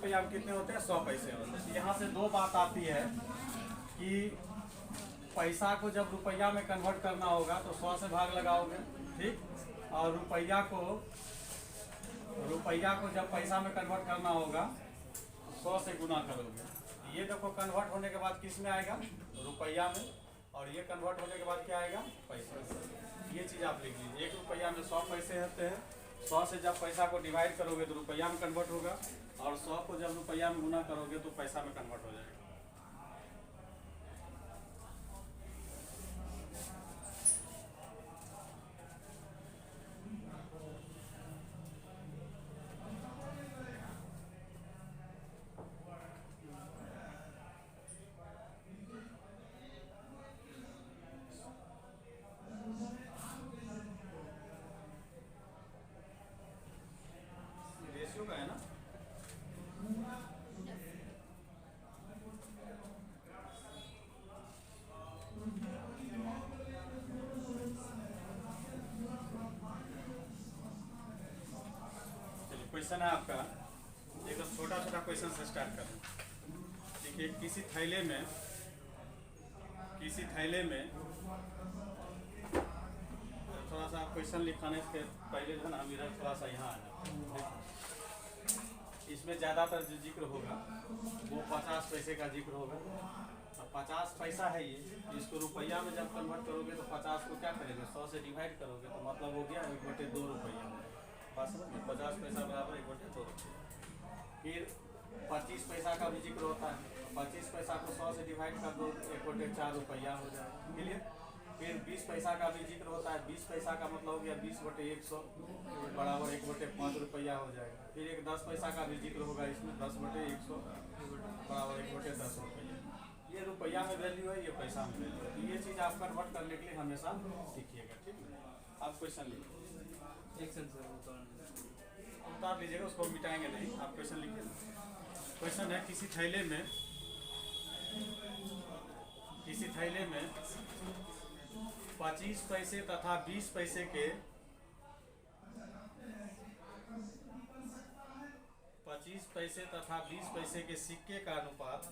रुपया में कितने होते हैं? 100 पैसे होते हैं। यहाँ से दो बात आती है कि पैसा को जब रुपया में कन्वर्ट करना होगा तो 100 से भाग लगाओगे, ठीक, और रुपया को जब पैसा में कन्वर्ट करना होगा 100 से गुना करोगे। ये देखो कन्वर्ट होने के बाद किस में आएगा? रुपया में। और ये कन्वर्ट होने के बाद क्या आएगा? पैसा। ये चीज़ आप लिख लीजिए। 1 रुपया में 100 पैसे होते हैं। 100 से जब पैसा को डिवाइड करोगे तो रुपया में कन्वर्ट होगा, और 100 को जब रुपया में गुना करोगे तो पैसा में कन्वर्ट हो जाएगा। रेशियो का है ना? क्वेश्चन है आपका, एकदम छोटा छोटा क्वेश्चन से स्टार्ट करें। देखिए, किसी थैले में थोड़ा सा क्वेश्चन लिखाने से पहले जो है ना, हम इधर थोड़ा सा यहाँ आए। इसमें ज़्यादातर जो जिक्र होगा वो 50 पैसे का जिक्र होगा। अब 50 पैसा है ये, इसको रुपया में जब कन्वर्ट करोगे तो 50 को क्या करेंगे? 100 से डिवाइड करोगे तो मतलब हो गया 1/2 रुपया। बात समझ में? 50 पैसा बराबर 1/2 रुपया। फिर 25 पैसा का भी जिक्र होता है। 25 पैसा को 100 से डिवाइड कर दो, 1/4 रुपया हो जाएगा। क्लियर? फिर 20 पैसा का भी जिक्र होता है। 20 पैसा का मतलब हो गया 20/100 बराबर 1/5 रुपया हो जाएगा। फिर एक 10 पैसा का भी जिक्र होगा इसमें, 10/100 बराबर 1/10 रुपया। ये रुपया में वैल्यू है, ये पैसा में वैल्यू है। तो ये चीज़ आप कन्वर्ट करने के लिए हमेशा सीखिएगा, ठीक है? आप क्वेश्चन लिखिए, उतार लीजिएगा, उसको मिटाएंगे नहीं। आप क्वेश्चन लिखिए। क्वेश्चन है, किसी थैले में 25 पैसे तथा 20 पैसे के 25 पैसे तथा 20 पैसे के सिक्के का अनुपात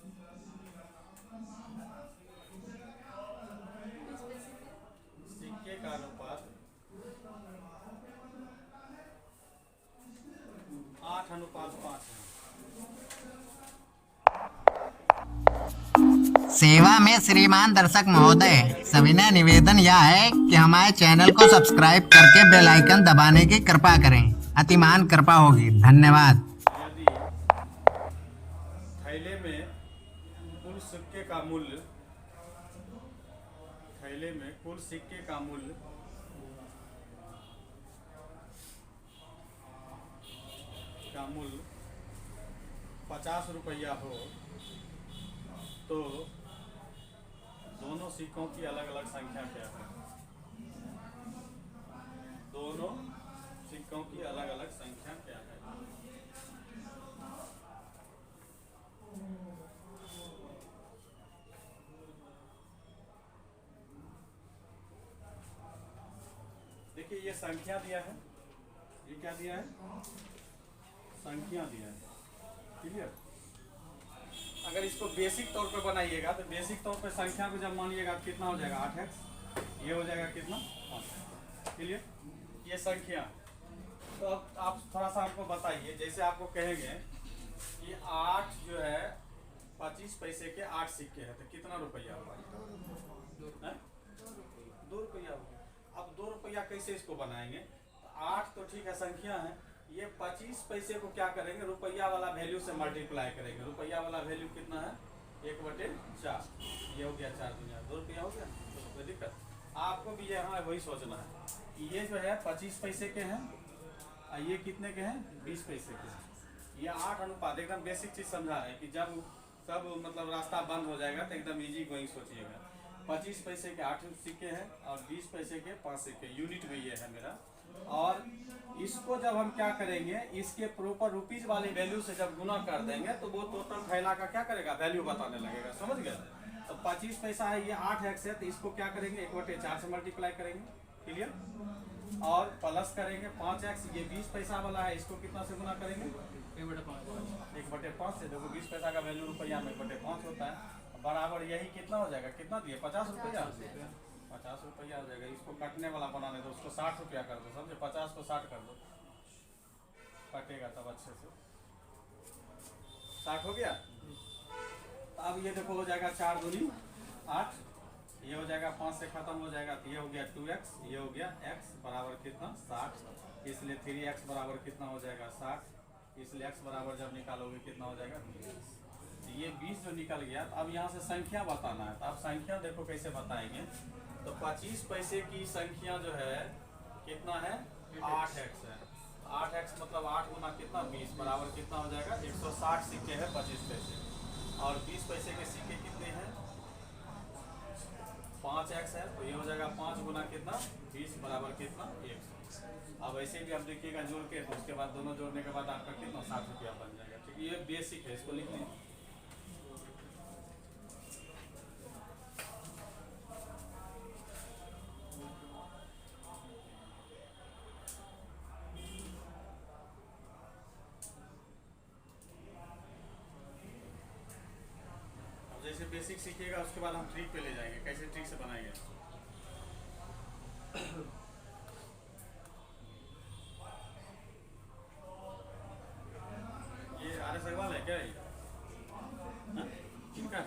8:5 है। सेवा में श्रीमान दर्शक महोदय, सविनय निवेदन यह है कि हमारे चैनल को सब्सक्राइब करके बेल आइकन दबाने की कृपा करें। अतिमान कृपा होगी। धन्यवाद। यदि थैले में कुल सिक्के का मूल्य 50 रुपया हो तो दोनों सिक्कों की अलग अलग संख्या क्या है? दोनों सिक्कों की अलग अलग संख्या क्या है? देखिए, ये संख्या दिया है, ये क्या दिया है? संख्या दिया है। क्लियर? अगर इसको बेसिक तौर पे बनाइएगा तो बेसिक तौर पे संख्या को जब मानिएगा तो कितना हो जाएगा? 8x। ये हो जाएगा कितना? 5। क्लियर? ये संख्या। तो अब आप थोड़ा सा हमको बताइए, जैसे आपको कहेंगे कि 8 जो है 25 पैसे के 8 सिक्के हैं तो कितना रुपया होगा? 2 रुपया होगा। अब 2 रुपया कैसे इसको बनाएंगे? 8 तो ठीक है संख्या है, ये 25 पैसे को क्या करेंगे? रुपया वाला वैल्यू से मल्टीप्लाई करेंगे। रुपया वाला वैल्यू कितना है? 1/4। ये हो गया 4 दुनिया 2 रुपया हो गया। तो कोई दिक्कत? आपको भी यहाँ वही सोचना है कि ये जो है 25 पैसे के हैं और ये कितने के हैं? 20 पैसे के हैं। ये 8 अनुपात एकदम बेसिक चीज़ समझा है कि जब सब मतलब रास्ता बंद हो जाएगा तो एकदम इजी गोइंग सोचिएगा। 25 पैसे के 8 सिक्के हैं और 20 पैसे के 5 सिक्के, यूनिट में ये है मेरा। और इसको जब हम क्या करेंगे, इसके प्रॉपर रुपीज वाली वैल्यू से जब गुना कर देंगे तो वो टोटल थैला का क्या करेगा? वैल्यू बताने लगेगा। समझ गए? तो 25 पैसा है, ये 8x है, तो इसको क्या करेंगे? 1/4 से मल्टीप्लाई करेंगे। क्लियर? और प्लस करेंगे 5x, ये 20 पैसा वाला है, इसको कितना से गुना करेंगे? 1/5 से। देखो 20 पैसा का वैल्यू रुपया में 1/5 होता है, बराबर यही कितना हो जाएगा, कितना दिए 50 रुपया, 50 रुपया हो जाएगा। इसको कटने वाला बनाने दो, उसको 60 रुपया कर दो, समझे, 50 को 60 कर दो, कटेगा तब अच्छे से। 60 हो गया। अब ये देखो हो जाएगा 4 दूनी 8, ये हो जाएगा 5 से खत्म हो जाएगा, तो ये हो गया 2x, ये हो गया x बराबर कितना 60, इसलिए 3x बराबर कितना हो जाएगा 60, इसलिए x बराबर जब निकालोगे कितना हो जाएगा 20। ये 20 जो निकल गया, अब यहाँ से संख्या बताना है, तो आप संख्या देखो कैसे बताएंगे। तो 25 पैसे की संख्या जो है कितना है 8x है, 8x मतलब 8 गुना कितना 20 बराबर कितना हो जाएगा 160 सिक्के है 25 पैसे, और 20 पैसे के सिक्के कितने हैं 5x है, तो ये हो जाएगा 5 गुना कितना 20 बराबर कितना 100। अब ऐसे भी आप देखिएगा जोड़ के, तो उसके बाद दोनों जोड़ने के बाद आपका कितना 60 रुपया बन जाएगा। ठीक है, ये बेसिक है, इसको लिख लीजिए। जैसे बेसिक सीखिएगा उसके बाद हम ट्रिक पे ले जाएंगे, कैसे ट्रिक से बनाएंगे। ये RS अग्रवाल है क्या ये? हाँ? किनका?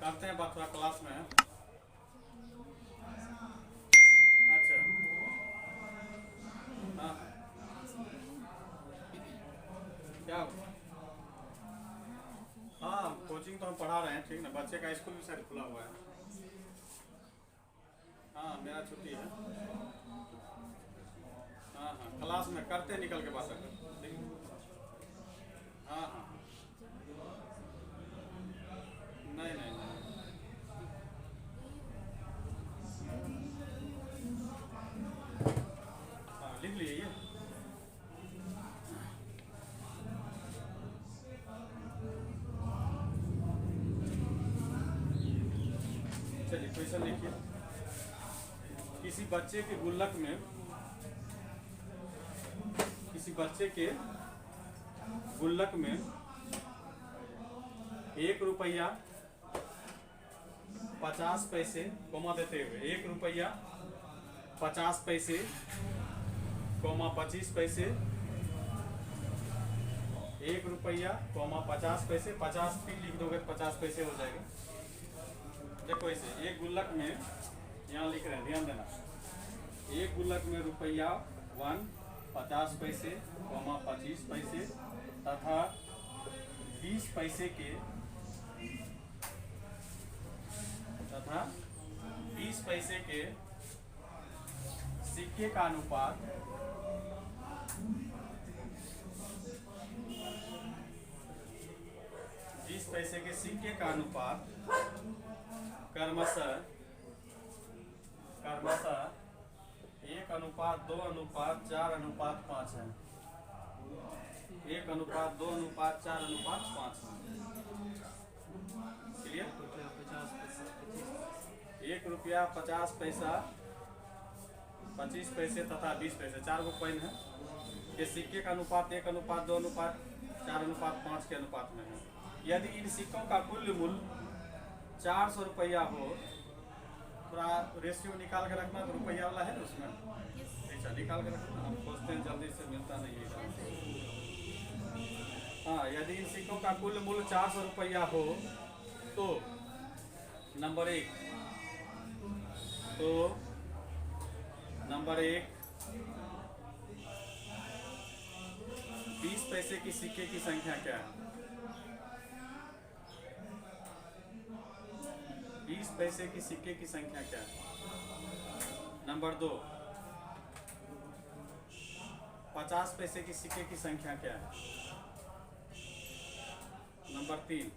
करते हैं बात, थोड़ा क्लास में है। अच्छा हाँ क्या हाँ कोचिंग तो हम पढ़ा रहे हैं, ठीक ना, बच्चे का स्कूल भी शायद खुला हुआ है। हाँ मेरा छुट्टी है। हाँ हाँ क्लास में करते निकल के बात करते। हाँ हाँ नहीं नहीं नहीं लिख लीजिए ये। चलिए क्वेश्चन लिखिए। किसी बच्चे के गुल्लक में, किसी बच्चे के गुल्लक में 1 रुपया 50 पैसे कोमा देते हुए 1 रुपया 50 पैसे कोमा 25 पैसे, 1 रुपया कोमा 50 पैसे, 50 भी लिख दोगे तो 50 पैसे हो जाएगा। देखो ऐसे एक गुल्लक में, यहाँ लिख रहे हैं ध्यान देना, एक गुल्लक में रुपया 1 50 पैसे कोमा 25 पैसे तथा 20 पैसे के तथा 20 पैसे के सिक्के का अनुपात 20 पैसे के सिक्के का अनुपात क्रमशः 1:2:4:5 है। 1:2:4:5 क्लियर। 1 रुपया 50 पैसा 25 पैसे तथा 20 पैसे, 4 गो कॉइन है। के सिक्के का अनुपात 1:2:4:5 के अनुपात में है। यदि इन सिक्कों का कुल मूल्य 400 रुपया हो, थोड़ा रेशियो निकाल के रखना, तो रुपया वाला है ना उसमें, अच्छा निकाल के रखना, हम खोजते हैं जल्दी से, मिलता नहीं है। हाँ, यदि इन सिक्कों का कुल मूल्य 400 रुपया हो तो नंबर 1 20 पैसे की सिक्के की संख्या क्या है? 20 पैसे की सिक्के की संख्या क्या है? नंबर 2 50 पैसे की सिक्के की संख्या क्या है? नंबर 3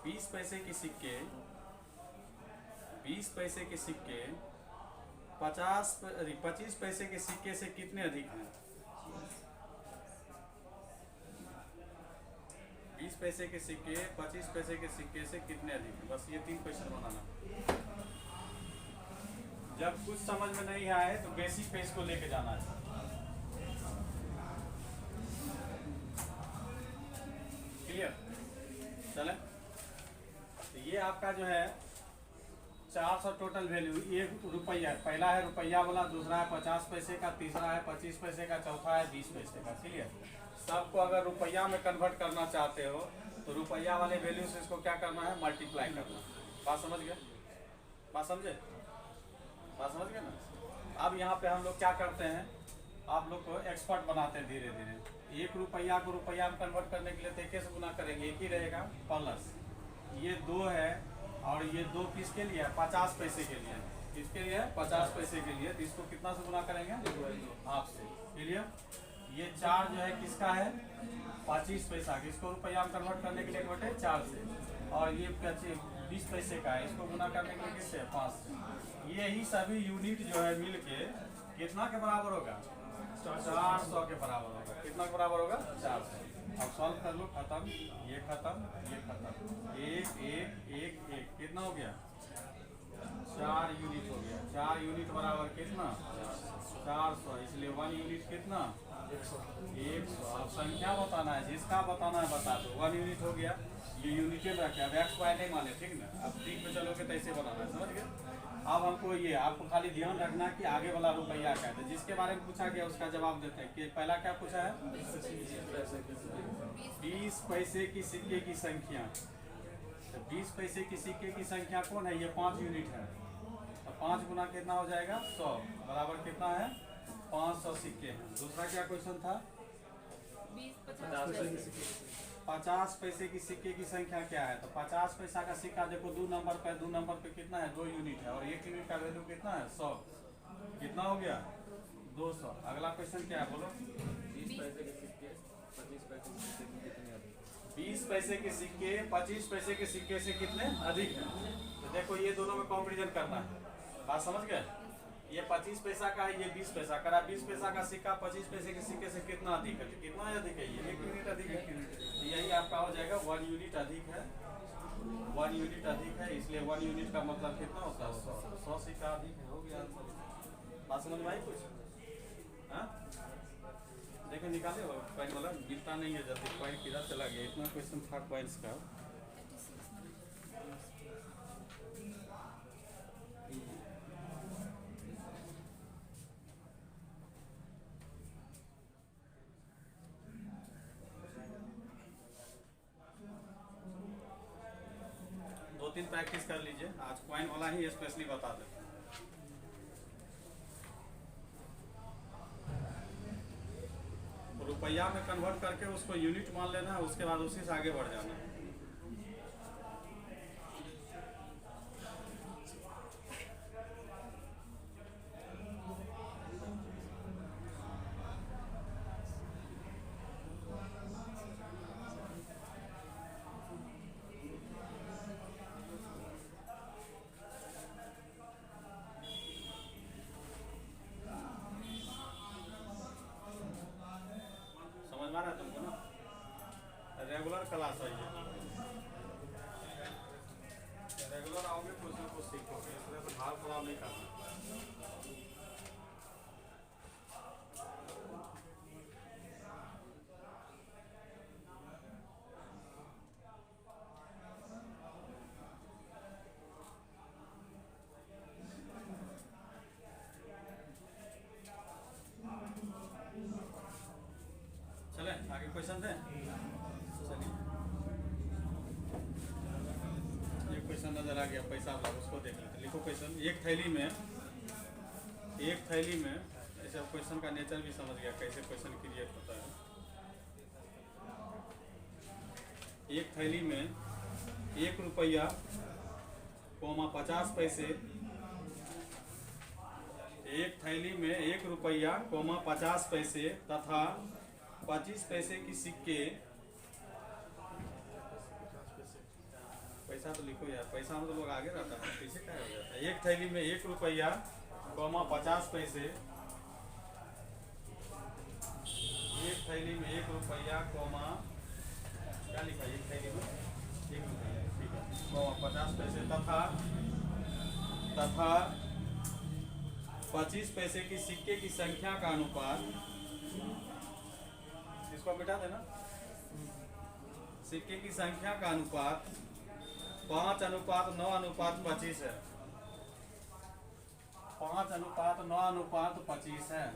20 पैसे के सिक्के 25 पैसे के सिक्के से कितने अधिक हैं? 20 पैसे के सिक्के 25 पैसे के सिक्के से कितने अधिक हैं? बस ये 3 क्वेश्चन बनाना। जब कुछ समझ में नहीं आए तो बेसिक पे इसको लेके जाना है। क्लियर? चले, तो ये आपका जो है 400 टोटल वैल्यू, 1 रुपया, पहला है रुपया वाला, दूसरा है 50 पैसे का, तीसरा है 25 पैसे का, चौथा है 20 पैसे का। क्लियर? सबको अगर रुपया में कन्वर्ट करना चाहते हो तो रुपया वाले वैल्यू से इसको क्या करना है? मल्टीप्लाई करना। बात समझ गए? बात समझ गए ना? अब यहाँ पे हम लोग क्या करते हैं, आप लोग को एक्सपर्ट बनाते हैं धीरे धीरे। 1 रुपया को रुपया में कन्वर्ट करने के लिए तो कैसे गुना करेंगे? एक ही रहेगा, प्लस ये 2 है और ये 2 किसके लिए है? 50 पैसे के लिए। किसके लिए? 50 पैसे के लिए। तो इसको कितना से गुना करेंगे? हाफ से। क्लियर? ये 4 जो है किसका है? 25 पैसा। इसको रुपया में कन्वर्ट करने के लिए 4 से। और ये 20 पैसे का है, इसको गुना करने के लिए किससे? 5 से। यही सभी यूनिट जो है मिल के कितना के बराबर होगा? 400 के बराबर होगा। कितना के बराबर होगा? 400। अब सॉल्व कर लो, खत्म, ये खत्म, ये खत्म, 1 1 1 1, कितना हो गया? 4 यूनिट हो गया। 4 यूनिट बराबर कितना? 400। इसलिए 1 यूनिट कितना? 100। अब संख्या बताना है, जिसका बताना है बता दो। 1 यूनिट हो गया, ये यूनिटेड रखे, अब एक्स वाई नहीं माने, ठीक ना? अब ठीक पे चलोगे तो ऐसे बनाना है, समझ गए? अब हमको ये आपको खाली ध्यान रखना कि आगे वाला रुपया क्या है। जिसके बारे में पूछा गया उसका जवाब देते हैं कि पहला क्या पूछा है? 20 पैसे की सिक्के की संख्या। तो 20 पैसे की सिक्के की संख्या कौन है? ये 5 यूनिट है। तो 5 गुना कितना हो जाएगा? 100 बराबर कितना है? 500 सिक्के हैं। दूसरा क्या क्वेश्चन था? 50 पैसे की सिक्के की संख्या क्या है? तो 50 पैसा का सिक्का देखो 2 नंबर पे कितना है? 2 यूनिट है और 1 यूनिट का वैल्यू कितना है? 100। कितना हो गया? 200। अगला क्वेश्चन क्या है बोलो? 20 पैसे के सिक्के 25 पैसे के सिक्के से कितने अधिक है? तो देखो ये दोनों में कंपैरिजन करना है। बात समझ गए? ये 25 पैसा का है, ये 20 पैसा का। 20 पैसा का सिक्का 25 पैसे के सिक्के से कितना अधिक है? कितना अधिक है? ये 1 यूनिट अधिक है। तो यही आपका हो जाएगा 1 यूनिट अधिक है। 1 यूनिट अधिक है, इसलिए 1 यूनिट का मतलब कितना होता है? 100 सिक्का अधिक है। हो गया आंसर। बात समझ में आई कुछ? हाँ, देखो निकाले पॉइंट वाला मिलता नहीं है जल्दी। पॉइंट किधर चला गया? इतना क्वेश्चन था पॉइंट्स का। दो तीन प्रैक्टिस कर लीजिए, आज पॉइंट वाला ही स्पेशली बता दें। रुपया में कन्वर्ट करके उसको यूनिट मान लेना है, उसके बाद उसी से आगे बढ़ जाना है। समझ में आ रहा है तुमको ना? रेगुलर क्लास है ये। रेगुलर आओगे कुछ ना कुछ सीखोगे, इस तरह से भाव खराब नहीं करना। चले आगे क्वेश्चन थे। चलिए ये क्वेश्चन नजर आ गया, पैसा वाला, उसको देख लेते। लिखो क्वेश्चन। एक थैली में ऐसे क्वेश्चन का नेचर भी समझ गया कैसे क्वेश्चन क्रिएट होता है। एक थैली में 1 रुपया, 50 पैसे। एक थैली में 1 रुपया, 50 पैसे तथा 25 पैसे की सिक्के। पैसा तो लिखो यार, पैसा में तो लोग आगे रहता है, पीछे क्या हो जाता है। एक थैली में 1 रुपया, 50 पैसे। एक थैली में 1 रुपया, क्या लिखा है? एक थैली में 1 रुपया, ठीक है, 50 पैसे तथा 25 पैसे की सिक्के की संख्या का अनुपात। इसको मिटा देना। सिक्के की संख्या का अनुपात 5:9:25 है। 5:9:25 है।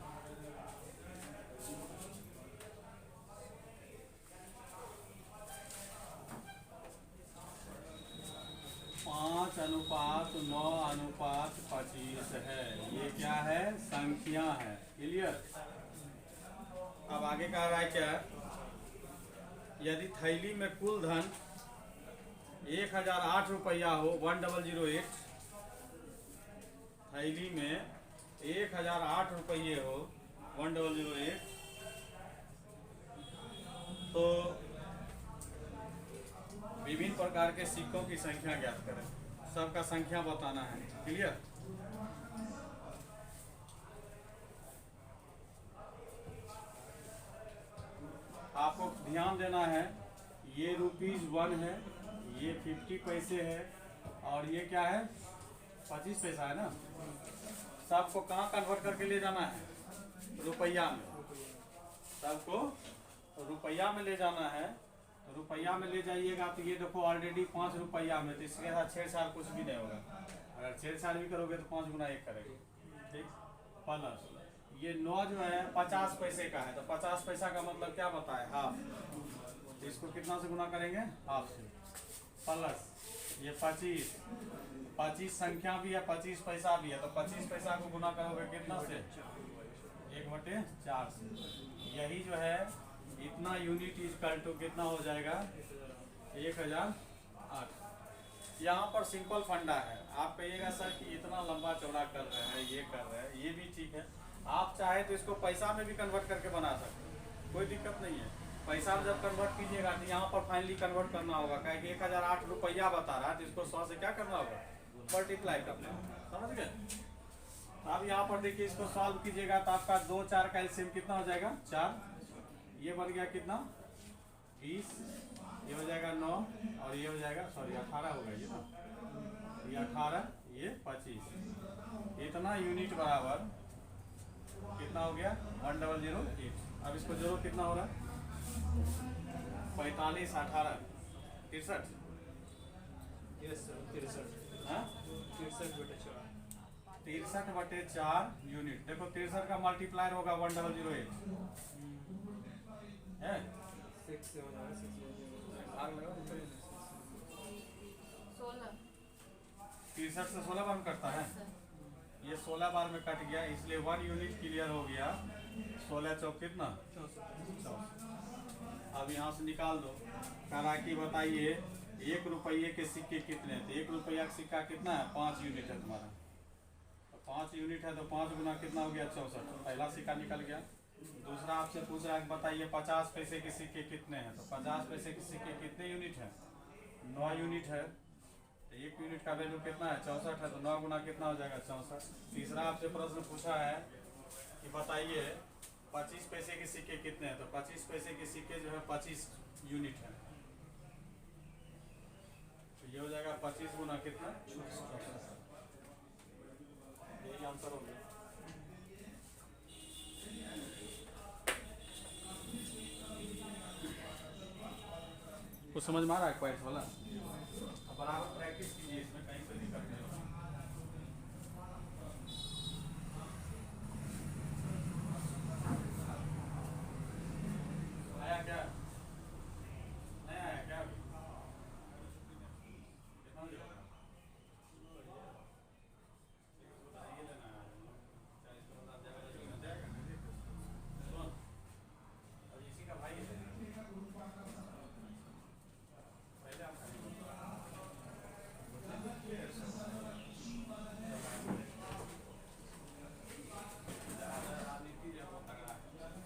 पाँच अनुपात 9:25 है। ये क्या है? संख्या है। क्लियर। अब आगे कह रहा है क्या? यदि थैली में कुल धन 1008 रुपया हो, 1008, थैली में 1008 रुपये हो, 1008, तो विभिन्न प्रकार के सिक्कों की संख्या ज्ञात करें। सबका संख्या बताना है। क्लियर। आपको ध्यान देना है, ये ₹1 है, ये 50 पैसे है, और ये क्या है? 25 पैसा है ना। सबको कहाँ कन्वर्ट करके ले जाना है? रुपया में। सबको रुपया में ले जाना है। तो रुपया में ले जाइएगा तो ये देखो ऑलरेडी 5 रुपया में, तो इसके साथ छेड़छाड़ कुछ भी नहीं होगा। अगर छेड़छाड़ भी करोगे तो 5 गुना 1 करेगी। ठीक। प्लस ये 9 जो है 50 पैसे का है, तो 50 पैसा का मतलब क्या बताए? हाफ। तो इसको कितना से गुना करेंगे? हाफ से। प्लस ये 25 संख्या भी है, 25 पैसा भी है, तो 25 पैसा को गुना करोगे कितना से? 1/4 से। यही जो है इतना यूनिट इक्वल टू कितना हो जाएगा? 1008। यहाँ पर सिंपल फंडा है। आप कहिएगा सर कि इतना लंबा चौड़ा कर रहे हैं, ये कर रहे हैं, ये भी ठीक है। आप चाहे तो इसको पैसा में भी कन्वर्ट करके बना सकते हैं, कोई दिक्कत नहीं है। पैसा में जब कन्वर्ट कीजिएगा तो यहाँ पर फाइनली कन्वर्ट करना होगा, क्योंकि 1008 रुपया बता रहा है, तो इसको 100 से क्या करना होगा? मल्टीप्लाई करना होगा। समझ गए? अब यहाँ पर देखिए, इसको सॉल्व कीजिएगा तो आपका 2 4 का एलसीएम कितना हो जाएगा? 4। ये बन गया कितना? 20। ये हो जाएगा 9, और ये हो जाएगा, सॉरी 18 होगा ये ना, ये 18, ये 25। इतना यूनिट बराबर कितना हो गया? 1008। अब इसको जोड़ो, कितना हो रहा है? 45 18 63। Yes sir, 63। हाँ, 63/4 यूनिट। देखो 63 का मल्टीप्लायर होगा 1008 है। 6 से हो जाएगा, 6 भाग लगाओ। 16। 63 से 16 बार में कटता है। ये 16 बार में कट गया, इसलिए 1 यूनिट क्लियर हो गया। 16 चौक कितना? 64। अब यहाँ से निकाल दो। कहा कि बताइए 1 रुपये के सिक्के कितने हैं? तो 1 रुपया का सिक्का कितना है? 5 यूनिट है तुम्हारा। तो 5 यूनिट है तो 5 गुना कितना हो गया? 64। पहला सिक्का निकल गया। दूसरा आपसे पूछ रहा है बताइए 50 पैसे के सिक्के कितने हैं? तो 50 पैसे के सिक्के कितने यूनिट हैं? 9 यूनिट है। तो 1 यूनिट का वैल्यू कितना है? 64 है, तो 9 गुना कितना हो जाएगा? 64। तीसरा आपसे प्रश्न पूछा है कि बताइए 25 पैसे के सिक्के कितने हैं? तो 25 पैसे के सिक्के जो है 25 यूनिट है। तो ये हो जाएगा 25 गुना कितना, यही आंसर हो गया। कुछ समझ में आ रहा है क्वाइट वाला? अब बराबर प्रैक्टिस कीजिए, इसमें कहीं कोई दिक्कत नहीं होगा। आया क्या? नहीं आया क्या अभी? कितना बजे होगा? बताइए लेना है 40 को बता जाएगा नहीं? सुन, अब इसी का भाई है पहले आप राजनीति जो वो तगड़ा है,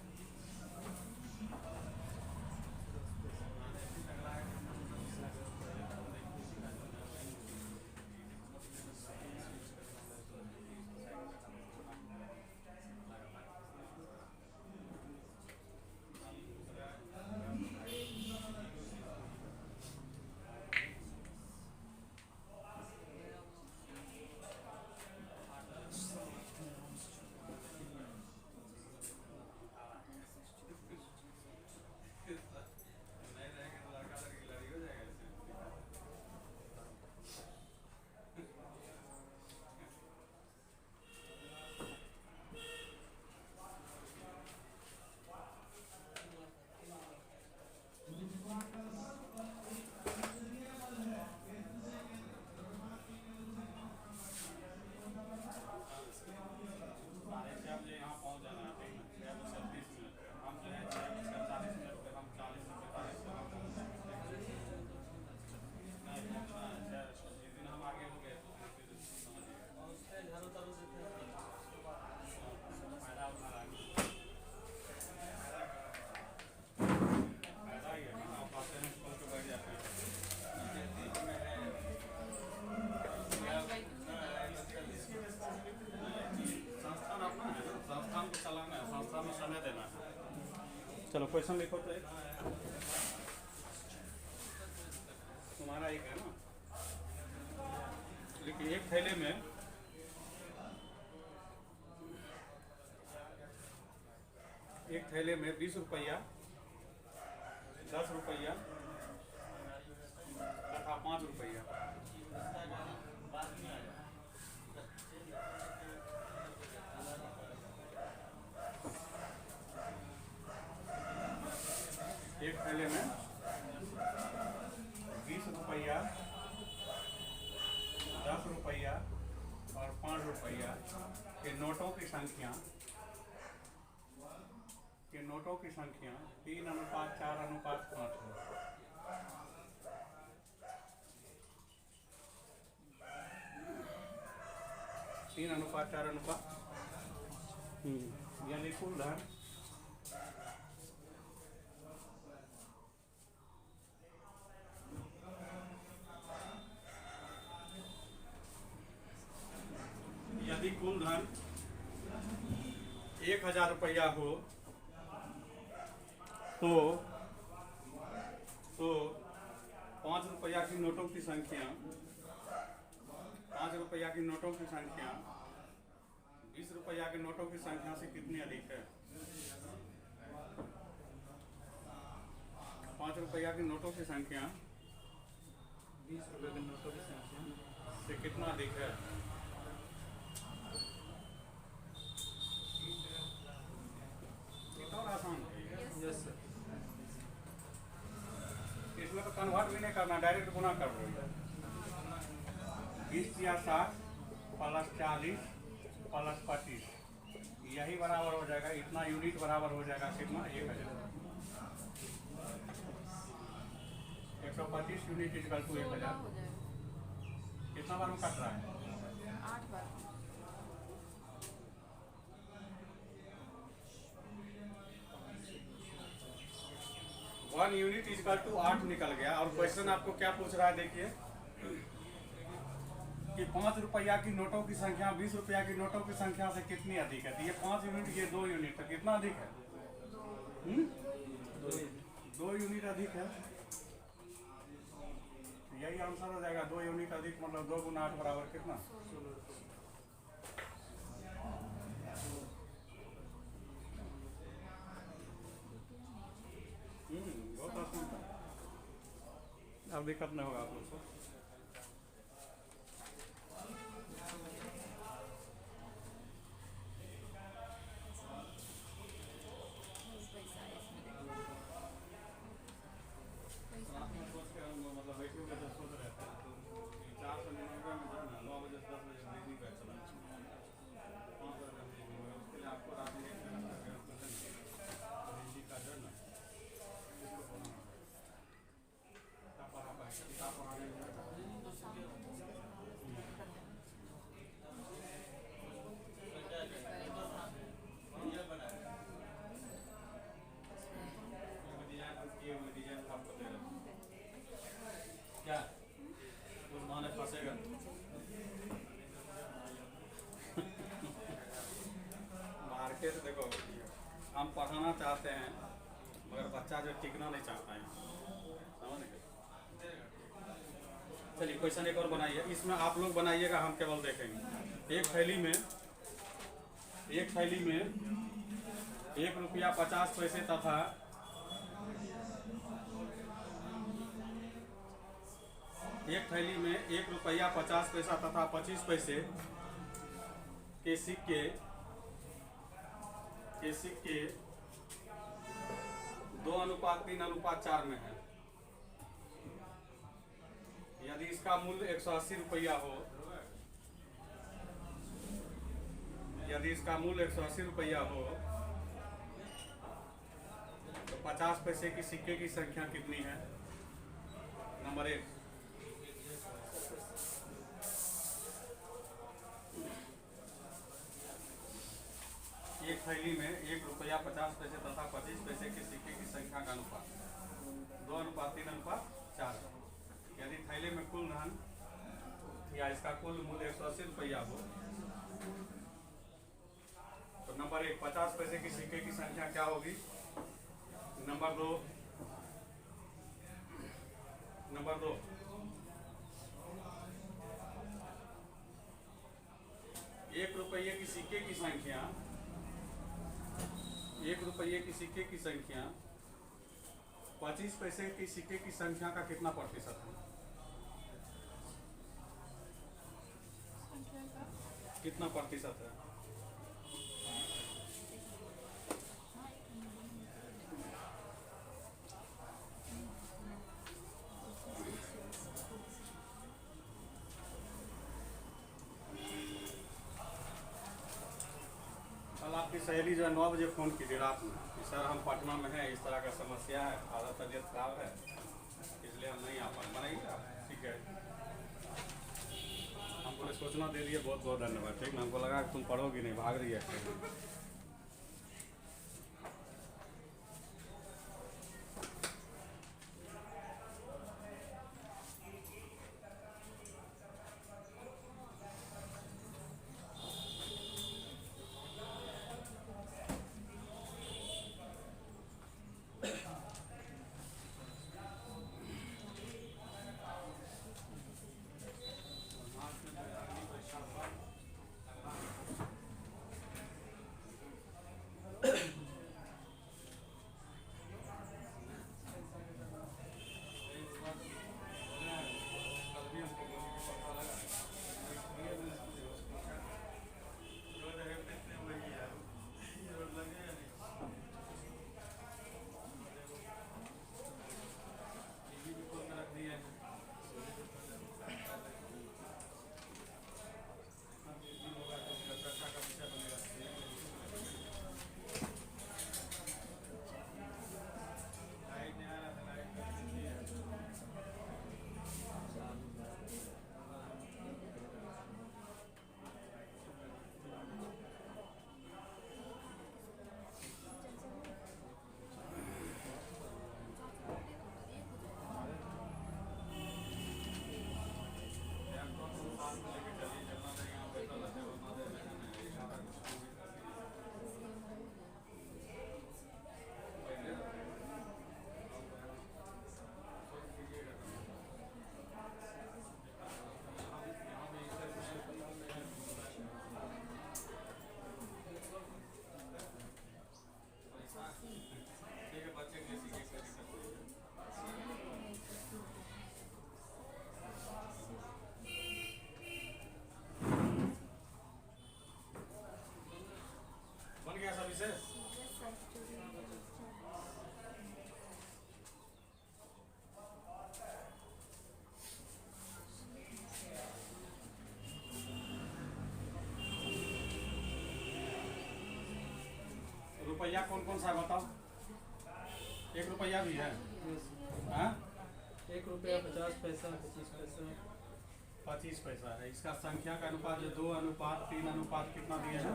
नहीं रहेगा तो लड़का लड़की लड़ी हो जाएगा इससे। जैसे आप जो यहाँ पहुँच जाना है, ठीक है, 6:36 मिनट पे हम जो है 6:40 पे हम 40 से 45 पे हम पहुँच जाएंगे। नहीं पहुँचना है, जिस दिन हम आगे हो गए तो फिर समझिएगा फायदा उठा रहा है। फायदा ही है ना, आप आते हैं खोल के बैठ जाते हैं। संस्थान अपना है ना, संस्थान को चलाना है, संस्थान में समय देना है। चलो क्वेश्चन लिखो तो एक तुम्हारा एक है ना, लेकिन एक थैले में एक थैले में 20 रुपया, 10 रुपया तथा 5 रुपया। एक थैले में 20 रुपया, 10 रुपया और 5 रुपया के नोटों की संख्या 3:4:5 है। तीन अनुपात 4 अनुपात यानी कुल धन यदि कुल धन 1000 रुपया हो तो 5 रुपया की नोटों की संख्या 5 रुपया की नोटों की संख्या 20 रुपया के नोटों की संख्या से कितनी अधिक है? 5 रुपया की नोटों की संख्या 20 रुपये के नोटों की संख्या से कितना अधिक है? और आसान है। Yes sir. इसमें तो कन्वर्ट भी नहीं करना, डायरेक्ट गुना कर रहे हो। 20 या 60 प्लस 40 प्लस 25 यही बराबर हो जाएगा, इतना यूनिट बराबर हो जाएगा कितना? 1000। 125 यूनिट इक्वल टू 1000। कितना बार में कट रहा है? 8 बार। वन यूनिट इक्वल टू 8 निकल गया। और क्वेश्चन आपको क्या पूछ रहा है, देखिए कि 5 रुपया की नोटों की संख्या 20 रुपया की नोटों की संख्या से कितनी अधिक है? तो ये 5 यूनिट, ये 2 यूनिट, तो कितना अधिक है? 2 यूनिट अधिक है। यही अनुसार हो जाएगा 2 यूनिट अधिक मतलब 2 गुना 8 बराबर कितना? 16 बहुत आसान था। अब दिक्कत नहीं होगा आप लोग को। मतलब बैठे हुए तो सोच रहे थे तो 499 में जो ना 9 बजे से 10 बजे बिजली का चला 500 रुपये बिजली में उसके लिए आपको रात में 1 घंटा बिजली का जो है ना इसको बनाना किताब पढ़ा पाएंगे किताब पढ़ाने में डिजाइन आपको दे रहे क्या उस बहाने फंसेगा। मार्केट देखो हम पढ़ाना चाहते हैं मगर बच्चा जो टिकना नहीं चाहता है समझ गए। चलिए क्वेश्चन एक और बनाइए इसमें आप लोग बनाइएगा हम केवल देखेंगे। एक थैली में 1 रुपया 50 पैसे तथा 1 थैली में 1 रुपया 50 पैसा तथा 25 पैसे के सिक्के 2:3:4 में है। यदि इसका मूल्य 180 रुपया हो तो 50 पैसे की सिक्के की संख्या कितनी है? नंबर 1 एक थैली में 1 रुपया 50 पैसे तथा 25 पैसे के सिक्के की संख्या का अनुपात 2:3:4। यदि थैले में कुल धन या इसका कुल मूल्य 180 रुपया हो तो नंबर 1 50 पैसे की सिक्के की संख्या क्या होगी? नंबर 2 1 रुपये की सिक्के की संख्या 1 रुपये की सिक्के की संख्या 25 पैसे की सिक्के की संख्या का कितना प्रतिशत है? कितना प्रतिशत है? कल आपकी सहेली जो है 9 बजे फ़ोन की थी रात में कि सर हम पटना में हैं इस तरह का समस्या है आधा तबीयत खराब है इसलिए हम नहीं आ पाए। बनाइए आप ठीक है हमको सोचना दे दिए बहुत बहुत धन्यवाद। ठीक ना हमको लगा कि तुम पढ़ोगी नहीं भाग रही है। रुपया कौन कौन सा है बताओ? 1 रुपया भी है? हाँ, 1 रुपया 50 पैसा 25 पैसा 25 पैसा है। इसका संख्या का अनुपात जो 2 अनुपात 3 अनुपात कितना दिया है,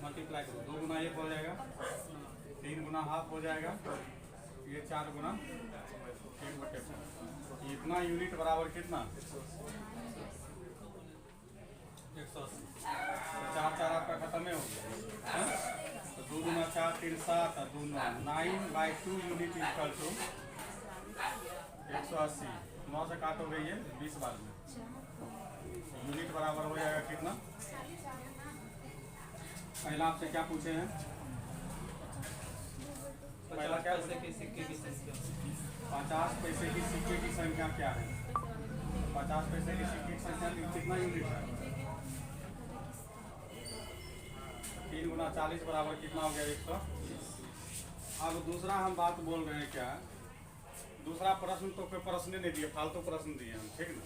मल्टीप्लाई करो। 2 गुना 1 हो जाएगा, 3 गुना हाफ हो जाएगा, ये 4 गुना 1/4। इतना यूनिट बराबर कितना? 180। 4 आपका खत्म है हो गया, हाँ? तो 2 गुना 4 3 7 और 2 9 9/2 यूनिट इक्वल टू 180। 9 से काटोगे ये 20 बार में, यूनिट बराबर हो जाएगा कितना? पहला आपसे क्या पूछे हैं? पहला 50 क्या पैसे के सिक्के की संख्या 50 पैसे की सिक्के की संख्या क्या है? 50 पैसे की सिक्के की संख्या कितना यूनिट है? 3 गुना 40 बराबर कितना हो गया? 100। अब दूसरा हम बात बोल रहे हैं क्या, दूसरा प्रश्न तो कोई प्रश्न नहीं दिए, फालतू प्रश्न दिए हम, ठीक ना?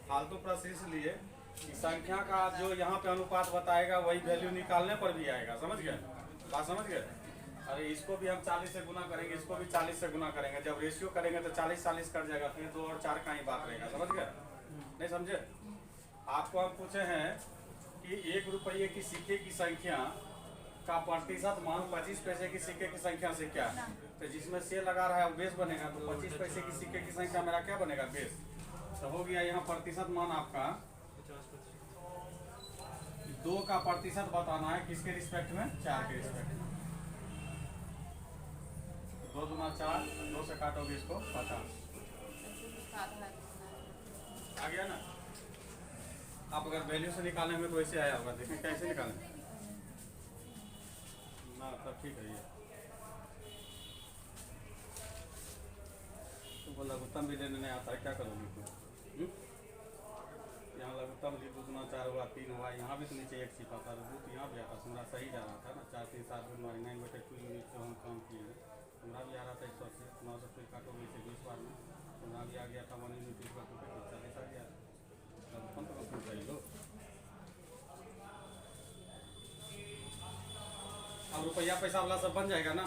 फालतू प्रश्न इसलिए कि संख्या का जो यहाँ पे अनुपात बताएगा वही वैल्यू निकालने पर भी आएगा, समझ गए? बात समझ गए? अरे इसको भी हम 40 से गुना करेंगे, इसको भी 40 से गुना करेंगे, जब रेशियो करेंगे तो 40-40 कट जाएगा, फिर 2 और 4 का ही बात रहेगा, समझ गए? नहीं समझे? आपको हम पूछे हैं कि 1 रुपये की सिक्के की संख्या का प्रतिशत मान 25 पैसे की सिक्के की संख्या से क्या है? तो जिसमें से लगा रहा है वो बेस बनेगा, तो 25 पैसे की सिक्के की संख्या मेरा क्या बनेगा? बेस। तो हो गया यहाँ प्रतिशत मान आपका 2 का प्रतिशत बताना है, किसके रिस्पेक्ट में? 4 के रिस्पेक्ट में। 2 गुना 4, 2 से काटोगे इसको 50 आ गया ना? आप अगर वैल्यू से निकालेंगे तो वैसे आया होगा, देखिए कैसे निकालें ना, तब ठीक है। ये तुमको लघुत्तम भी लेने नहीं आता है, क्या करोगे तुम? यहाँ लघुत्तम भी 2 गुना 4 हुआ 3 हुआ, यहाँ भी तो नीचे 1 छिपा था, रूट यहाँ भी आता, तुम्हारा सही जा रहा था ना। 4 3 7 9/2 यूनिट से हम काम किए हैं, तुम्हारा भी आ रहा था 180। 9 से फिर काटोगे इसे 20 बार में, तुम्हारा भी आ गया था 1 यूनिट इक्वल टू 40 आ गया। लघुत्तम तो कम सही लो। अब रुपया पैसा वाला सब बन जाएगा ना?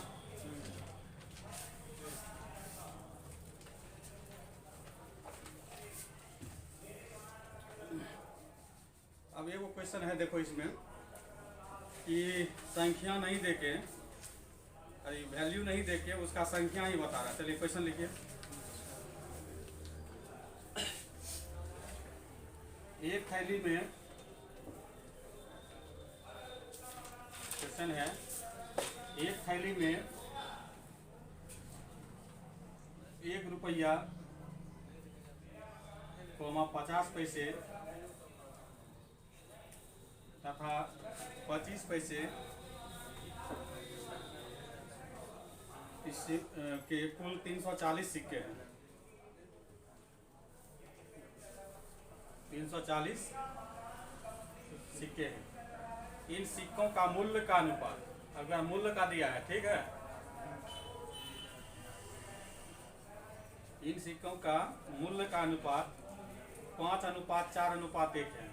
अब ये वो क्वेश्चन है, देखो इसमें कि संख्या नहीं देके, अरे वैल्यू नहीं देके उसका संख्या ही बता रहा है। चलिए क्वेश्चन लिखिए। एक थैली में, क्वेश्चन है, एक थैली में 1 रुपया, 50 पैसे तथा 25 पैसे के कुल 340 सिक्के हैं। 340 सिक्के हैं। इन सिक्कों का मूल्य का अनुपात, अगर मूल्य का दिया है, ठीक है, इन सिक्कों का मूल्य का अनुपात 5:4:1 है।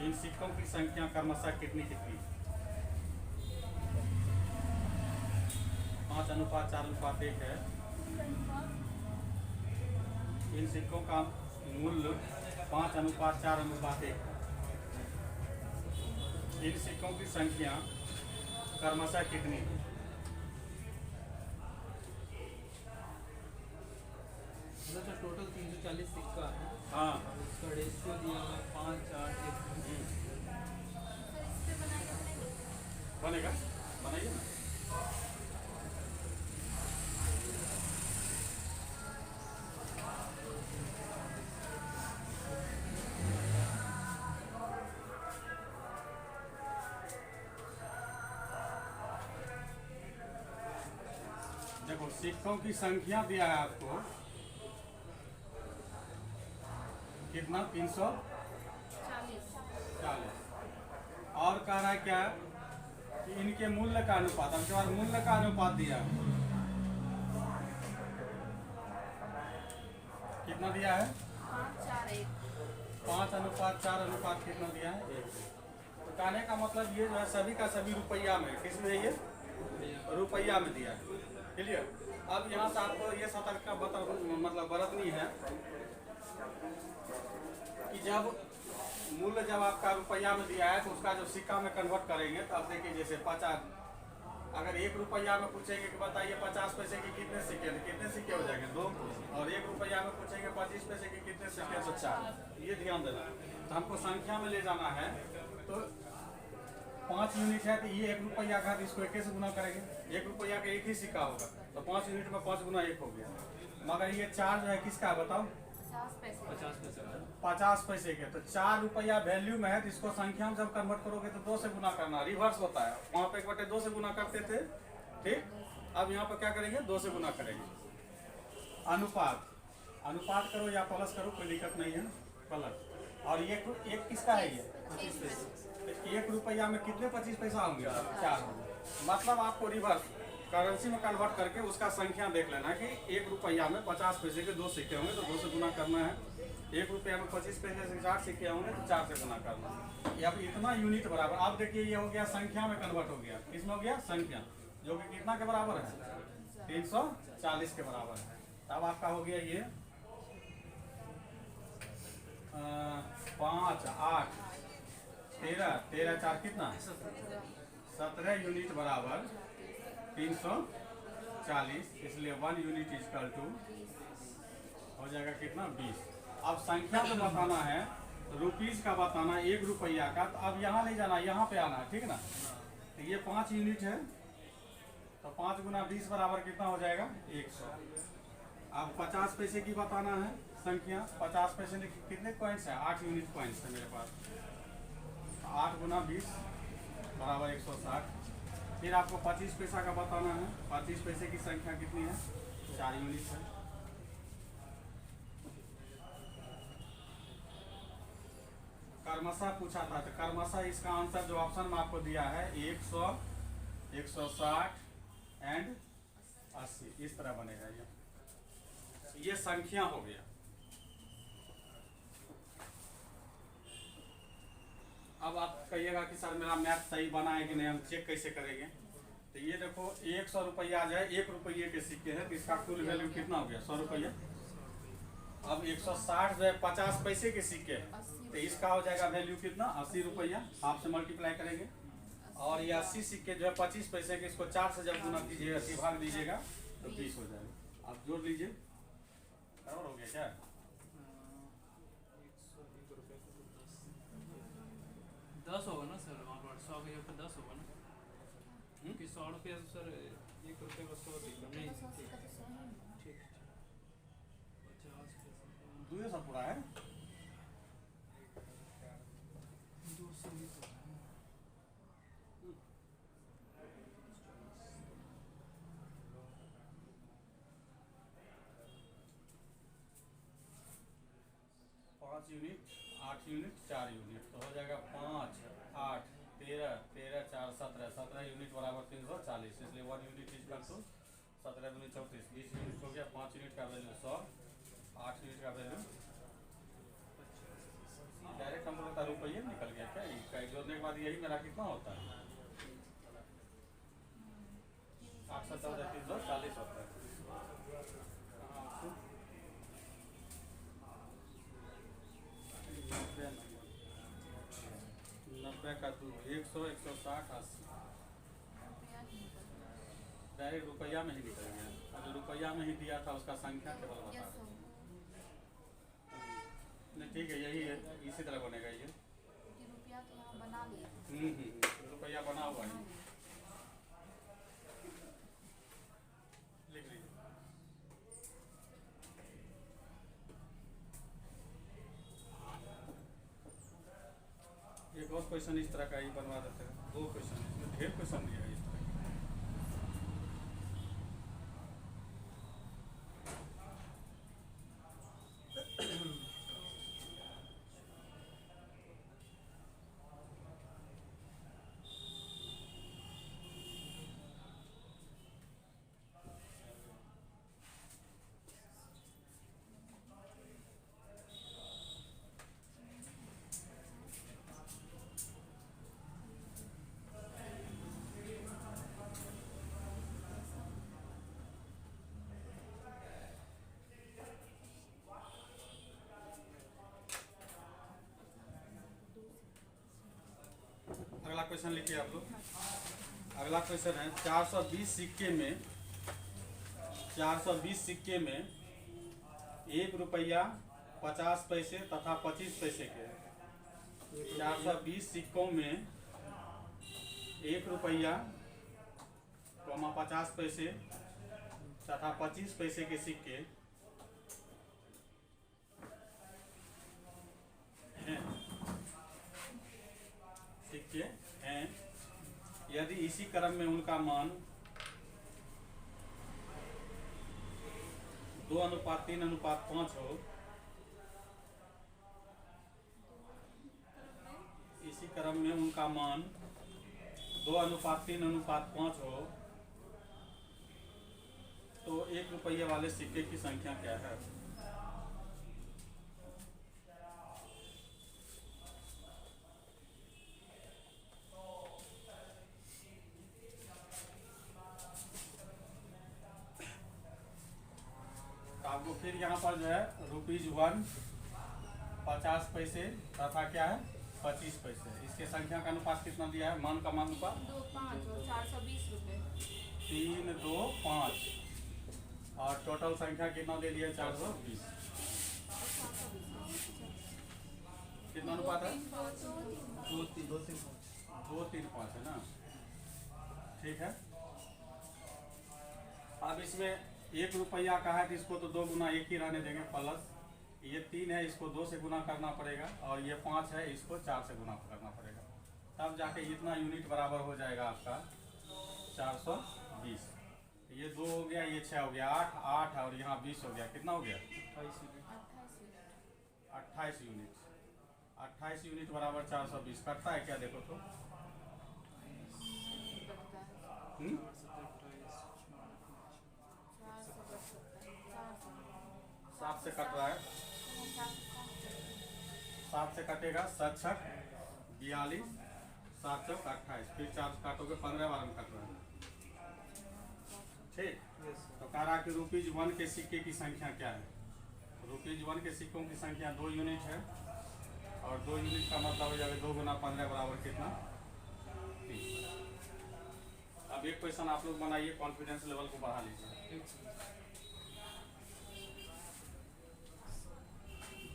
इन सिक्कों की संख्या क्रमशः कितनी कितनी? 5:4:1 है। इन सिक्कों का मूल्य 5:4:1 है। इन सिक्कों की संख्या क्रमशः कितनी है? मतलब जो टोटल 340 सिक्का है, हाँ, उसका रेशियो दिया हुआ है 5:4:1। बनेगा, बनाइए ना। देखो सिक्कों की संख्या दिया है आपको कितना? 340। और कह रहा है क्या कि इनके मूल्य का अनुपात, अब जो मूल्य का अनुपात दिया है कितना दिया है? 5:4:1। 5:4:1 कितना दिया है? 1। तो तो कहने का मतलब ये जो है सभी का सभी रुपया में, किसमें है ये? रुपया में दिया है। क्लियर? अब यहाँ से आपको ये सतर्कता मतलब बरतनी है कि जब मूल्य जब आपका रुपया में दिया है तो उसका जो सिक्का में कन्वर्ट करेंगे तो आप देखिए जैसे 50, अगर 1 रुपया में पूछेंगे कि बताइए 50 पैसे के कितने सिक्के, तो कितने सिक्के हो जाएंगे? 2। और 1 रुपया में पूछेंगे 25 पैसे के कितने सिक्के, तो 4। ये ध्यान देना। तो हमको संख्या में ले जाना है तो 5 यूनिट है तो ये 1 रुपया का, तो इसको 1 से गुना करेंगे। 1 रुपया का 1 ही सिक्का होगा तो 5 यूनिट में 5 गुना 1 हो गया। मगर ये 4 जो है किसका है बताओ? 50 पैसे के। तो 4 रुपया वैल्यू में है तो इसको संख्या में जब कन्वर्ट करोगे तो 2 से गुना करना, रिवर्स होता है। वहाँ पे 1/2 से गुना करते थे, ठीक। अब यहाँ पर क्या करेंगे? 2 से गुना करेंगे। अनुपात, अनुपात करो या प्लस करो, कोई दिक्कत नहीं है, प्लस। और ये एक किसका है? ये 25 पैसे। 1 रुपया में कितने 25 पैसा होंगे? 4 होंगे। मतलब आपको रिवर्स करेंसी में कन्वर्ट करके उसका संख्या देख लेना कि 1 रुपया में 50 पैसे के 2 सिक्के होंगे तो 2 से गुना करना है। 1 रुपया में 25 पैसे से 4 सिक्के होंगे तो 4 से गुना करना। ये अब इतना यूनिट बराबर, आप देखिए ये हो गया संख्या में कन्वर्ट हो गया। किसमें हो गया? संख्या, जो कि कितना के बराबर है? 340 के बराबर है। अब आपका हो गया ये 5, 8, 13, 13 4 कितना? 17 यूनिट बराबर 340, इसलिए 1 यूनिट इक्वल टू हो जाएगा कितना? 20। अब संख्या में बताना है, रुपीज का बताना 1 रुपया का, तो अब यहाँ नहीं जाना, यहाँ पे आना है, ठीक ना। तो ये 5 यूनिट है तो 5 गुना 20 बराबर कितना हो जाएगा? 100। अब 50 पैसे की बताना है संख्या। 50 पैसे में कितने पॉइंट्स है? 8 यूनिट पॉइंट्स है मेरे पास। 8 गुना 20 बराबर 160। फिर आपको 25 पैसा का बताना है। 25 पैसे की संख्या कितनी है? 4 यूनिट है। कर्मशः पूछा था तो कर्मशः इसका आंसर जो ऑप्शन में आपको दिया है 100, 160 एंड 80, इस तरह बनेगा। ये संख्या हो गया। अब आप कहिएगा कि सर मेरा मैथ सही बना है कि नहीं, हम चेक कैसे करेंगे? तो ये देखो 100 रुपया जो है 1 रुपये के सिक्के हैं तो इसका कुल वैल्यू कितना हो गया? 100 रुपया। अब 160 जो है 50 पैसे के सिक्के हैं तो इसका हो जाएगा वैल्यू कितना? 80 रुपया। हाफ से मल्टीप्लाई करेंगे। और ये 80 सिक्के जो है 25 पैसे के, इसको 4 से जब गुना कीजिएगा, 80 भाग दीजिएगा तो 20 हो जाएगा। आप जोड़ लीजिए, बराबर हो गया क्या? 101 रुपये का तो 10 होगा ना सर? 100 के ऊपर 10 होगा ना? क्योंकि 100 रुपये सर 1 रुपये का 100 नहीं, ठीक 50 2 सब पूरा है। 220 होगा। 5 यूनिट, 8 यूनिट, 4 यूनिट तो हो जाएगा 5, 8, 13, 13, 4, 17, 17 यूनिट बराबर 340, इसलिए 1 यूनिट इक्वल टू 17 दूनी 34, 20 यूनिट हो गया। 5 यूनिट का वैल्यू 100, 8 यूनिट का वैल्यू डायरेक्ट हम लोग का रुपये निकल गया क्या? इसका जोड़ने के बाद यही मेरा कितना होता है? 814 340 होता है। 90 का 2, 100, 160, 80 डायरेक्ट रुपया में ही निकल गया। जो रुपया में ही दिया था उसका संख्या केवल बता रहा। नहीं ठीक है, यही है, इसी तरह बनेगा ये। रुपया तो यहाँ बना लिया। रुपया बना हुआ है, लिख लीजिए। एक और क्वेश्चन इस तरह का ही बनवा देते हैं। 2 क्वेश्चन, ढेर क्वेश्चन दिया है इस तरह। क्वेश्चन लिखिए आप लोग। अगला क्वेश्चन है 420 सिक्के में 1 रुपया 50 पैसे तथा 25 पैसे के 420 सिक्कों में 1 रुपया 50 पैसे तथा 25 पैसे के सिक्के हैं। यदि इसी क्रम में उनका मान 2:3:5 हो, इसी क्रम में उनका मान 2:3:5 हो, तो 1 रुपये वाले सिक्के की संख्या क्या है? आपको फिर यहाँ पर जो है ₹1 50 पैसे तथा क्या है 25 पैसे, इसके संख्या का अनुपात कितना दिया है? मान का मान अनुपात 2, 5 और 420 रुपये। 3, 2, 5 और टोटल संख्या कितना दे दिया? 420। कितना अनुपात है? 2 3 5 है ना। ठीक है। अब इसमें 1 रुपया का है तो इसको तो 2 गुना 1 ही रहने देंगे, प्लस ये 3 है इसको 2 से गुना करना पड़ेगा, और ये 5 है इसको 4 से गुना करना पड़ेगा, तब जाके इतना यूनिट बराबर हो जाएगा आपका 420। ये 2 हो गया, ये 6 हो गया, 8 और यहाँ 20 हो गया, कितना हो गया? 28 यूनिट। 28 यूनिट बराबर 420 करता है क्या? देखो तो 7 से कट रहा है, 7 से कटेगा, 7 छक 42, 7 चौक 28, फिर 4 काटोगे 15 बार में कट रहा है। ठीक। तो कह रहा कि ₹1 के सिक्के की संख्या क्या है? ₹1 के सिक्कों की संख्या 2 यूनिट है, और 2 यूनिट का मतलब हो जाएगा 2 गुना 15 बराबर कितना? 30। अब एक क्वेश्चन आप लोग बनाइए, कॉन्फिडेंस लेवल को बढ़ा लीजिए।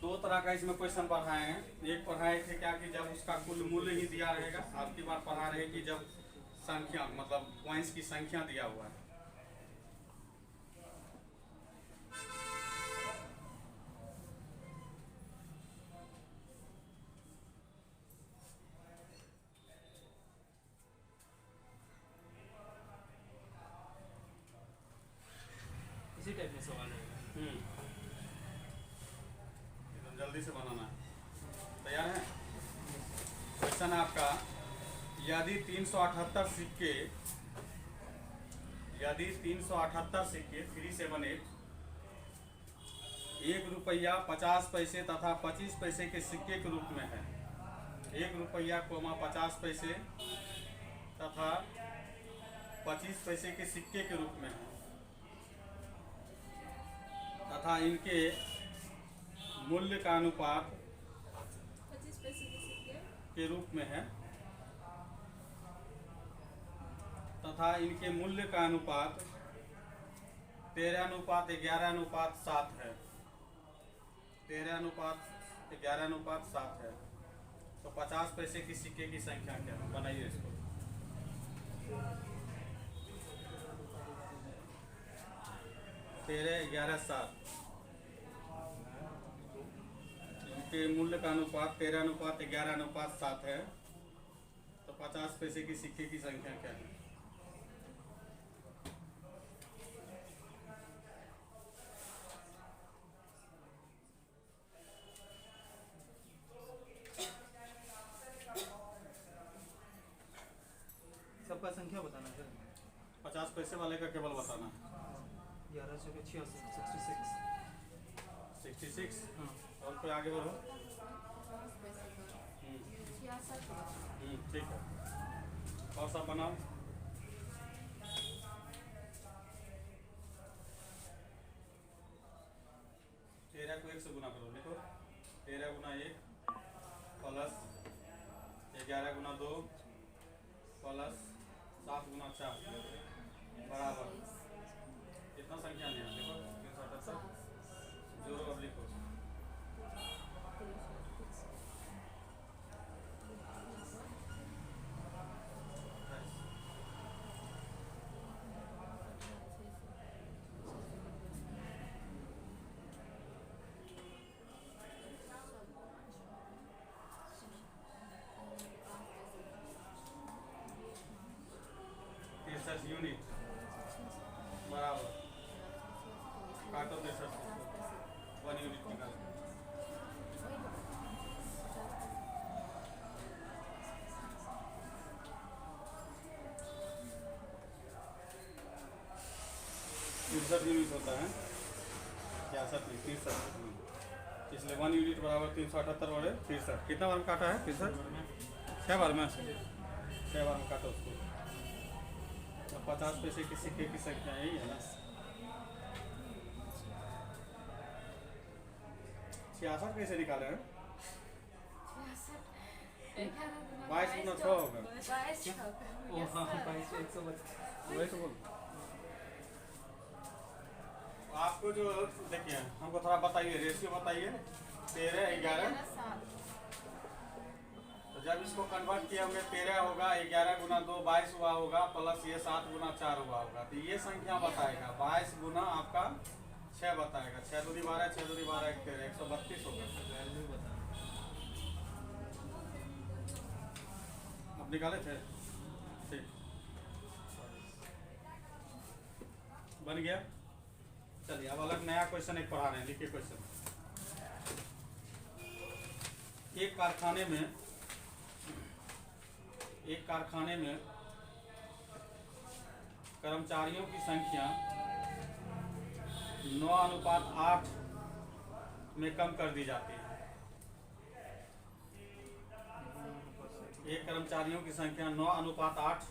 2 तरह का इसमें क्वेश्चन पढ़ाए हैं। एक पढ़ाए थे क्या कि जब उसका कुल मूल्य ही दिया रहेगा, आपकी बार पढ़ा रहे कि जब संख्या मतलब पॉइंट्स की संख्या दिया हुआ है। इसी टाइप में सवाल है। एकदम जल्दी से बनाना है। तैयार है? क्वेश्चन आपका, यदि 378 सिक्के 378 1 रुपया 50 पैसे तथा 25 पैसे के सिक्के के रूप में है। 1 रुपया 50 पैसे तथा 25 पैसे के सिक्के के रूप में है, तथा इनके मूल्य का अनुपात 25 पैसे के सिक्के के रूप में है, तथा इनके मूल्य का अनुपात 13:11:7 है। 13:11:7 है। तो 50 पैसे की सिक्के की संख्या क्या है? बनाइए इसको। 13:11:7 इनके मूल्य का अनुपात 13:11:7 है। तो 50 पैसे की सिक्के की संख्या क्या है? सबका संख्या बताना सर। 50 पैसे वाले का केवल बताना है। 1186 66। हाँ। और कोई आगे बढ़ो। 50 पैसे का 66। ठीक है। और सब बनाओ। 13 को 1 से गुना करो। देखो 13 × 1 प्लस 11 × 2 प्लस 7 गुना 4 बराबर कितना संख्या नहीं है देखो 378 जोरो अब लिखो यूनिट बराबर काटो 63 1 यूनिट निकालो तिरसठ यूनिट होता है 66 नहीं 63 इसलिए 1 यूनिट बराबर 378 बड़े 63 कितना बार में काटा है 63 6 बार में 6 बार में काटो उसको 50 पैसे के सिक्के की संख्या यही है ना 66 कैसे निकाले हैं 22 गुना 6 होगा ओ हाँ 22 132 वही तो बोल आपको जो देखिए हमको थोड़ा बताइए रेशियो बताइए 13 11 तो जब इसको कन्वर्ट किया होंगे 13 होगा 11 गुना 2 22 हुआ होगा प्लस ये 7 गुना 4 हुआ होगा तो ये संख्या बताएगा 22 गुना आपका 6 बताएगा 6 दूनी 12 6 दूनी 12 13 132 होगा अब निकाले थे ठीक बन गया चलिए अब अलग नया क्वेश्चन एक पढ़ा रहे हैं लिखिए क्वेश्चन एक कारखाने में कर्मचारियों की संख्या 9:8 में कम कर दी जाती है एक कर्मचारियों की संख्या 9:8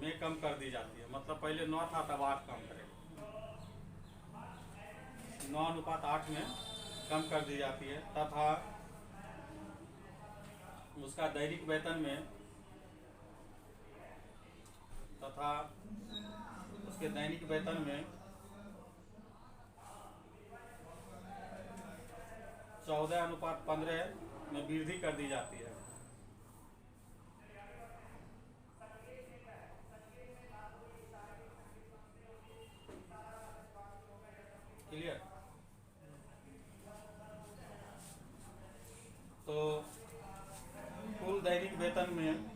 में कम कर दी जाती है मतलब पहले 9 था तब 8 कम करेगा 9:8 में कम कर दी जाती है तथा उसका दैनिक वेतन में तथा उसके दैनिक वेतन में 14:15 में वृद्धि कर दी जाती है क्लियर तो कुल दैनिक वेतन में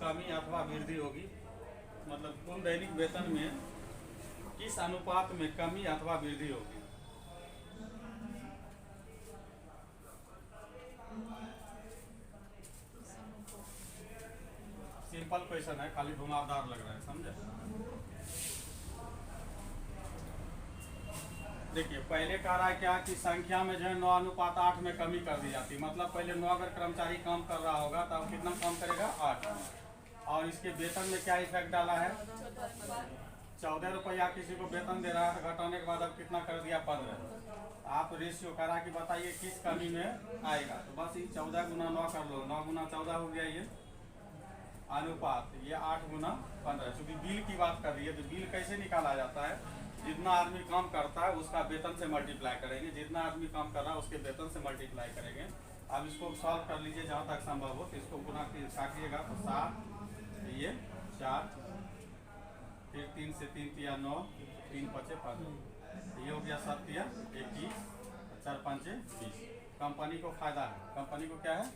कमी अथवा वृद्धि होगी मतलब कुल दैनिक वेतन में किस अनुपात में कमी अथवा वृद्धि होगी सिंपल क्वेश्चन है खाली घुमावदार लग रहा है समझे देखिए पहले कह रहा है क्या कि संख्या में जो है 9:8 में कमी कर दी जाती है मतलब पहले 9 अगर कर्मचारी काम कर रहा होगा तो अब कितना काम करेगा 8 और इसके वेतन में क्या इफेक्ट डाला है 14 रुपया किसी को वेतन दे रहा है तो घटाने के बाद अब कितना कर दिया 15 आप रेशियो करा कि बताइए किस कमी में आएगा तो बस ये 14 गुना 9 कर लो 9 गुना 14 हो गया ये अनुपात ये 8 गुना 15 चूंकि बिल की बात कर रही है तो बिल कैसे निकाला जाता है जितना आदमी काम करता है उसका वेतन से मल्टीप्लाई करेंगे जितना आदमी काम कर रहा है उसके वेतन से मल्टीप्लाई करेंगे अब इसको सॉल्व कर लीजिए जहाँ तक संभव हो तो इसको गुना काटिएगा तो 7 ये 4 फिर 3 से 3 तिया 9 3 5 15 ये हो गया 7 तिया 21 4 5 20 कंपनी को फायदा है कंपनी को क्या है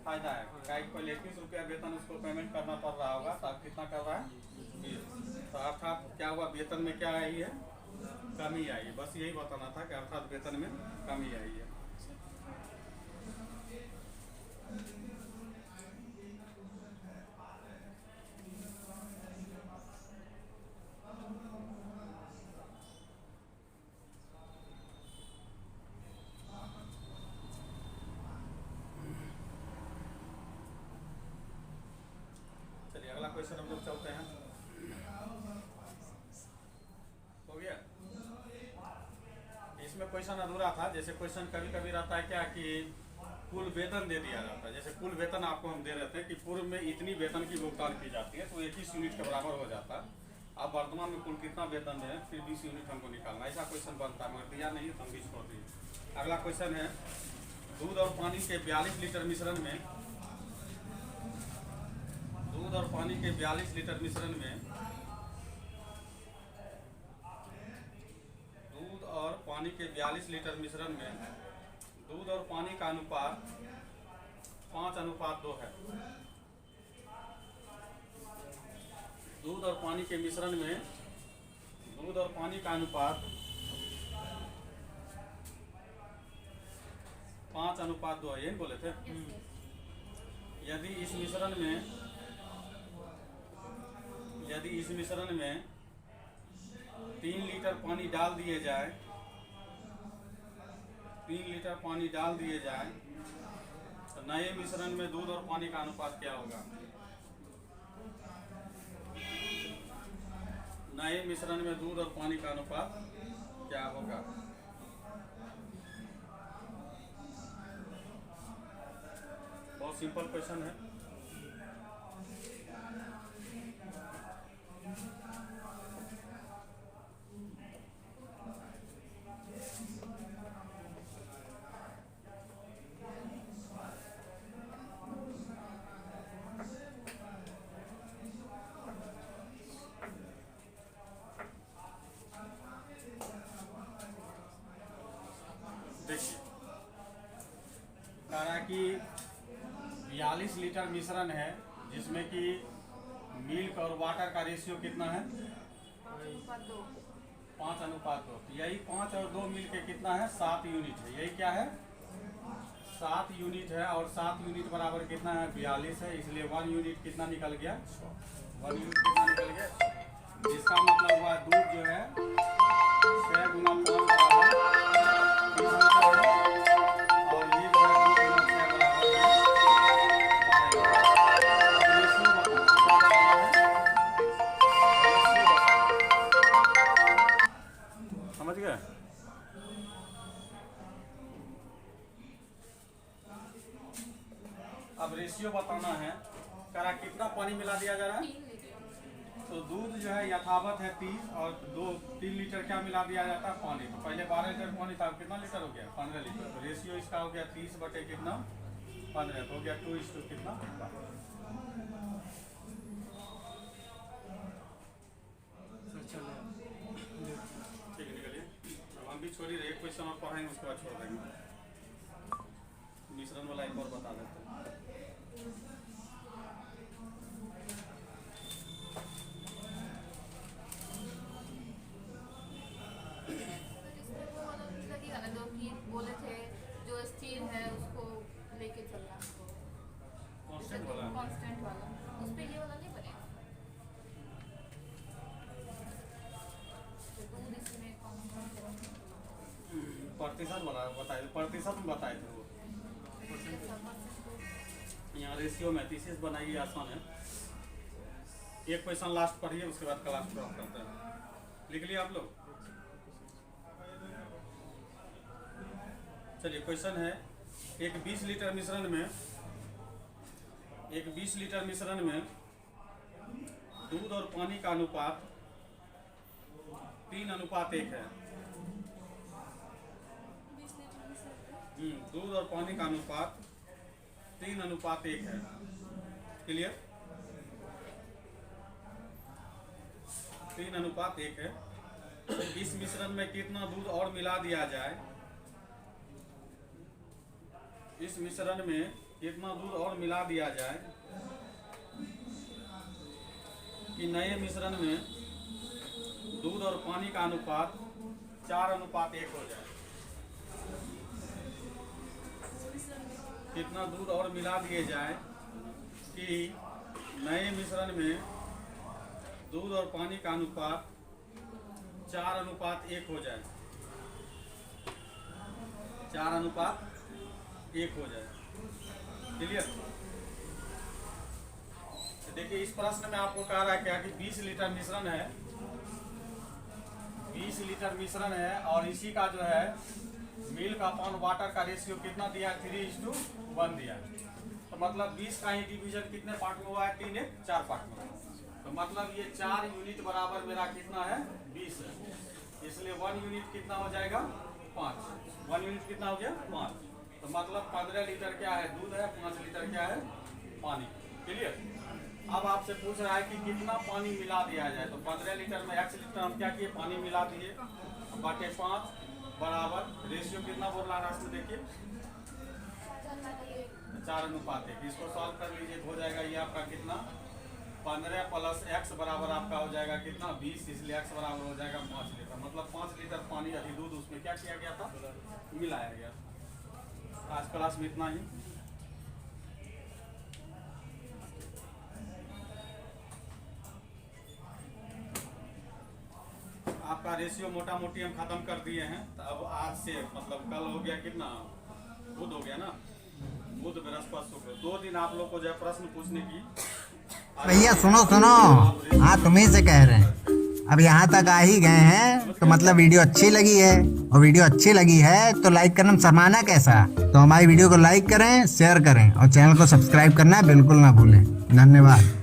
फायदा है क्या पहले 21 रुपया वेतन उसको पेमेंट करना पड़ रहा होगा तो अब कितना कर रहा है तो अर्थात क्या हुआ वेतन में क्या आई है कमी आई है बस यही बताना था कि अर्थात वेतन में कमी आई है क्वेश्चन हम लोग चलते हैं। हो गया। इसमें क्वेश्चन अधूरा था। जैसे क्वेश्चन कभी कभी रहता है क्या कि कुल वेतन दे दिया जाता है। जैसे कुल वेतन आपको हम दे रहे थे कि पूर्व में इतनी वेतन की भुगतान की जाती है, तो 21 यूनिट के बराबर हो जाता है। अब वर्तमान में कुल कितना वेतन है, फिर 20 यूनिट हमको निकालना, ऐसा क्वेश्चन बनता है। मगर दिया नहीं है तो हम भी छोड़ दिए। अगला क्वेश्चन है, दूध और पानी के 42 लीटर मिश्रण में, दूध और पानी के 42 लीटर मिश्रण में, दूध और पानी के 42 लीटर मिश्रण में दूध और पानी का अनुपात 5:2 है। दूध और पानी के मिश्रण में दूध और पानी का अनुपात 5:2 है, यही बोले थे। यदि इस मिश्रण में 3 लीटर पानी डाल दिए जाए, 3 लीटर पानी डाल दिए जाए, तो नए मिश्रण में दूध और पानी का अनुपात क्या होगा? नए मिश्रण में दूध और पानी का अनुपात क्या होगा? बहुत सिंपल क्वेश्चन है। देखिए, कह रहा है कि 42 लीटर मिश्रण है जिसमें कि मिल्क और वाटर का रेशियो कितना है? 5:2। यही 5 और 2 मिल के कितना है? 7 यूनिट है। यही क्या है? 7 यूनिट है। और 7 यूनिट बराबर कितना है? 42 है। इसलिए 1 यूनिट कितना निकल गया? 1 यूनिट कितना निकल गया? जिसका मतलब हुआ दूध जो है 6 गुना 5 बराबर 30 लीटर है। और ये जो है 2 गुना 6 बराबर है 12 लीटर। अब रेशियो बताना, क्या बताना है? रेशियो बताना, समझ गए? अब रेशियो बताना है। करा कितना पानी मिला दिया जा रहा है? 3 लीटर। तो दूध जो है यथावत है 30 और 3 लीटर क्या मिला दिया जाता है? पानी। तो पहले 12 लीटर पानी था, कितना लीटर हो गया? 15 लीटर। तो रेशियो इसका हो गया 30 बटे कितना? 15। तो हो गया 2:2 कितना? ठीक है, निकलिए। अब हम भी छोड़ ही रहे, क्वेश्चन और पढ़ाएंगे, उसके बाद छोड़ देंगे। मिश्रण वाला एक और बता देते हैं। इसमें वो वाला लगेगा ना जो कि बोले थे, जो स्थिर है उसको लेके चलना हमको। कांस्टेंट वाला कांस्टेंट वाला, उस पे ये वाला नहीं बनेगा। तो दूध इसमें कांस्टेंट प्रतिशत वाला बताए, प्रतिशत में बताए थे वो। यहाँ रेशियो में 30 बनाइए, आसान है। एक क्वेश्चन लास्ट पढ़िए, उसके बाद क्लास ड्रॉप करते हैं। लिख लिया आप लोग? चलिए, क्वेश्चन है, एक 20 लीटर मिश्रण में, एक 20 लीटर मिश्रण में दूध और पानी का अनुपात 3:1 है। 20 लीटर में से दूध और पानी का अनुपात 3:1 है। क्लियर? 3:1 है। इस मिश्रण में कितना दूध और मिला दिया जाए, इस मिश्रण में कितना दूध और मिला दिया जाए कि नए मिश्रण में दूध और पानी का अनुपात 4:1 हो जाए। कितना दूध और मिला दिए जाए कि नए मिश्रण में दूध और पानी का अनुपात 4:1 हो जाए। 4:1 हो जाए। क्लियर? देखिए इस प्रश्न में आपको कह रहा है क्या कि 20 लीटर मिश्रण है, 20 लीटर मिश्रण है और इसी का जो है मिल्क अपॉन वाटर का रेशियो कितना दिया है, 3:1 दिया है। तो मतलब 20 का ही डिवीजन कितने पार्ट में हुआ है, 3 1 4 पार्ट में। तो मतलब ये 4 यूनिट बराबर मेरा कितना है, 20 है, इसलिए 1 यूनिट कितना हो जाएगा, 5। 1 यूनिट कितना हो गया, 5। तो मतलब 15 लीटर क्या है, दूध है, 5 लीटर क्या है, पानी। क्लियर। अब आपसे पूछ रहा है कि कितना पानी मिला दिया जाए। तो 15 लीटर में 1 लीटर हम क्या किए, पानी मिला दिए, बटे 5 बराबर रेशियो कितना बोल रहा है रास्ते देखिए, 4:1। इसको सॉल्व कर लीजिए तो हो जाएगा ये आपका कितना, 15 प्लस x बराबर आपका हो जाएगा कितना, 20, इसलिए x बराबर हो जाएगा 5 लीटर। मतलब 5 लीटर पानी अभी दूध उसमें क्या किया गया था, मिलाया गया। आज क्लास में इतना ही। आपका रेशियो मोटा मोटी हम खत्म कर दिए हैं। तो अब आज से मतलब कल हो गया कितना, बुध हो गया ना, बुध बृहस्पति शुक्र, 2 दिन आप लोग को जो है प्रश्न पूछने की। भैया सुनो सुनो, हाँ तुम्ही से कह रहे हैं। अब यहाँ तक आ ही गए हैं तो मतलब वीडियो अच्छी लगी है, और वीडियो अच्छी लगी है तो लाइक करना शर्माना कैसा। तो हमारी वीडियो को लाइक करें, शेयर करें और चैनल को सब्सक्राइब करना बिल्कुल ना भूलें। धन्यवाद।